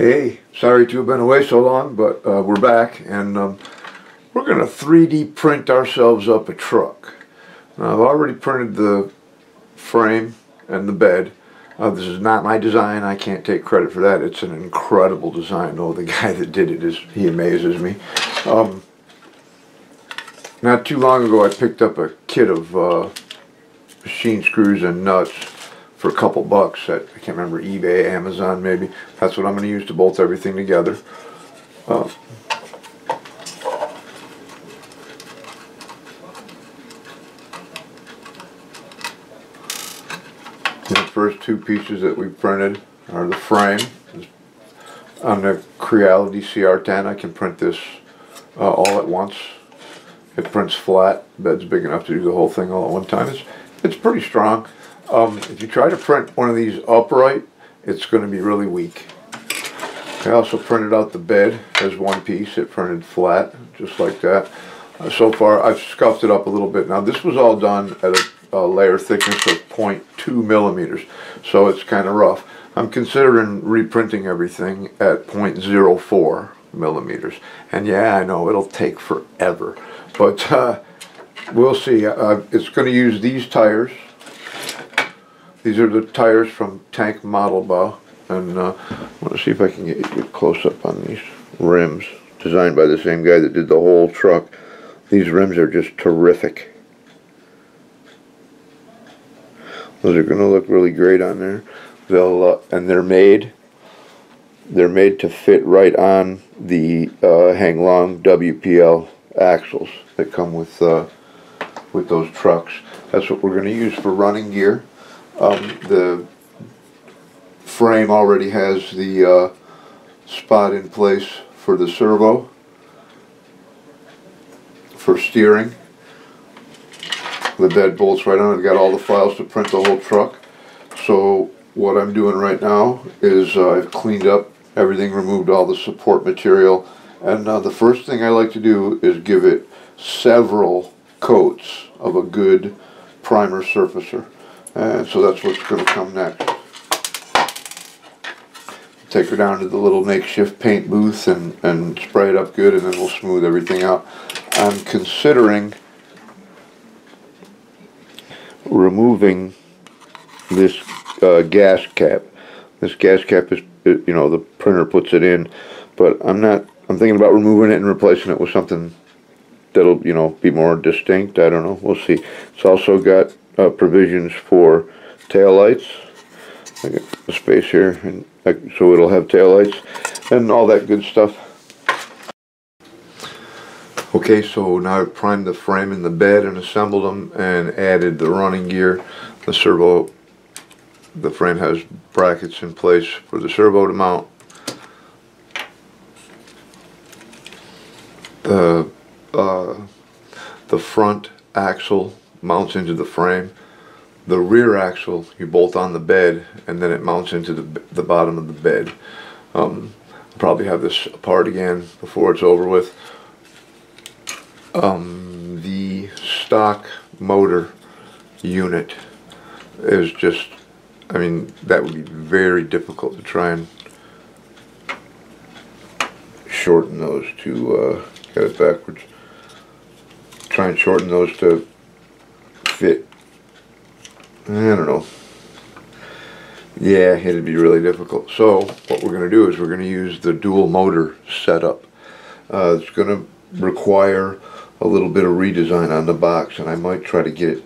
Hey, sorry to have been away so long, but we're back, and we're going to 3D print ourselves up a truck. Now, I've already printed the frame and the bed. This is not my design. I can't take credit for that. It's an incredible design. Oh, the guy that did it, he amazes me. Not too long ago, I picked up a kit of machine screws and nuts for a couple bucks at, I can't remember, eBay, Amazon maybe. That's what I'm going to use to bolt everything together. The first two pieces that we printed are the frame. On the Creality CR10, I can print this all at once. It prints flat. The bed's big enough to do the whole thing all at one time. It's pretty strong. If you try to print one of these upright, it's going to be really weak. I also printed out the bed as one piece. It printed flat, just like that. So far, I've scuffed it up a little bit. Now, this was all done at a layer thickness of 0.2 millimeters, so it's kind of rough. I'm considering reprinting everything at 0.04 millimeters. And yeah, I know, it'll take forever. But we'll see. It's going to use these tires. These are the tires from Tank Model Bow, and I want to see if I can get you a close-up on these rims, designed by the same guy that did the whole truck. These rims are just terrific. Those are going to look really great on there. And they're made to fit right on the hang long WPL axles that come with those trucks. That's what we're going to use for running gear. The frame already has the spot in place for the servo for steering. The bed bolts right on it. I've got all the files to print the whole truck. So what I'm doing right now is I've cleaned up everything, removed all the support material, and the first thing I like to do is give it several coats of a good primer surfacer. And so that's what's going to come next. Take her down to the little makeshift paint booth and spray it up good, and then we'll smooth everything out. I'm considering removing this gas cap. This gas cap is, you know, the printer puts it in, but I'm thinking about removing it and replacing it with something that'll, you know, be more distinct. I don't know. We'll see. It's also got provisions for tail lights. I got the space here, and so it'll have tail lights and all that good stuff. Okay, so now I've primed the frame and the bed and assembled them and added the running gear. The servo, the frame has brackets in place for the servo to mount. The front axle mounts into the frame. The rear axle you bolt on the bed, and then it mounts into the bottom of the bed. I'll probably have this apart again before it's over with. The stock motor unit is just, I mean, that would be very difficult to try and shorten those to, get it backwards. Try and shorten those to fit. I don't know. Yeah, it'd be really difficult. So what we're going to do is we're going to use the dual motor setup. It's going to require a little bit of redesign on the box, and I might try to get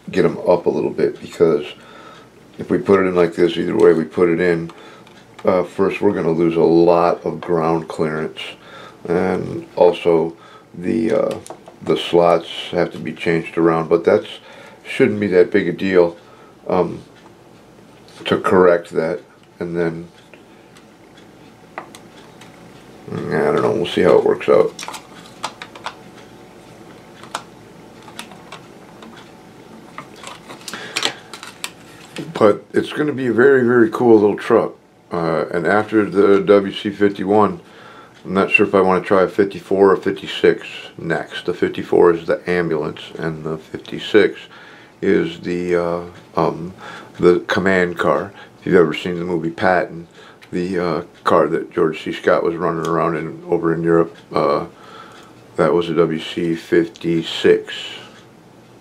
them up a little bit, because if we put it in like this, either way we put it in, first we're going to lose a lot of ground clearance, and also the slots have to be changed around, but that shouldn't be that big a deal to correct that. And then I don't know, we'll see how it works out. But it's going to be a very, very cool little truck. And after the WC51, I'm not sure if I want to try a 54 or 56 next. The 54 is the ambulance, and the 56 is the command car. If you've ever seen the movie Patton, the car that George C. Scott was running around in over in Europe. That was a WC56.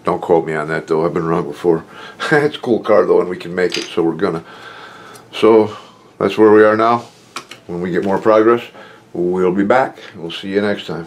Don't quote me on that though, I've been wrong before. It's a cool car though, and we can make it, so we're gonna. So that's where we are now. When we get more progress, we'll be back. We'll see you next time.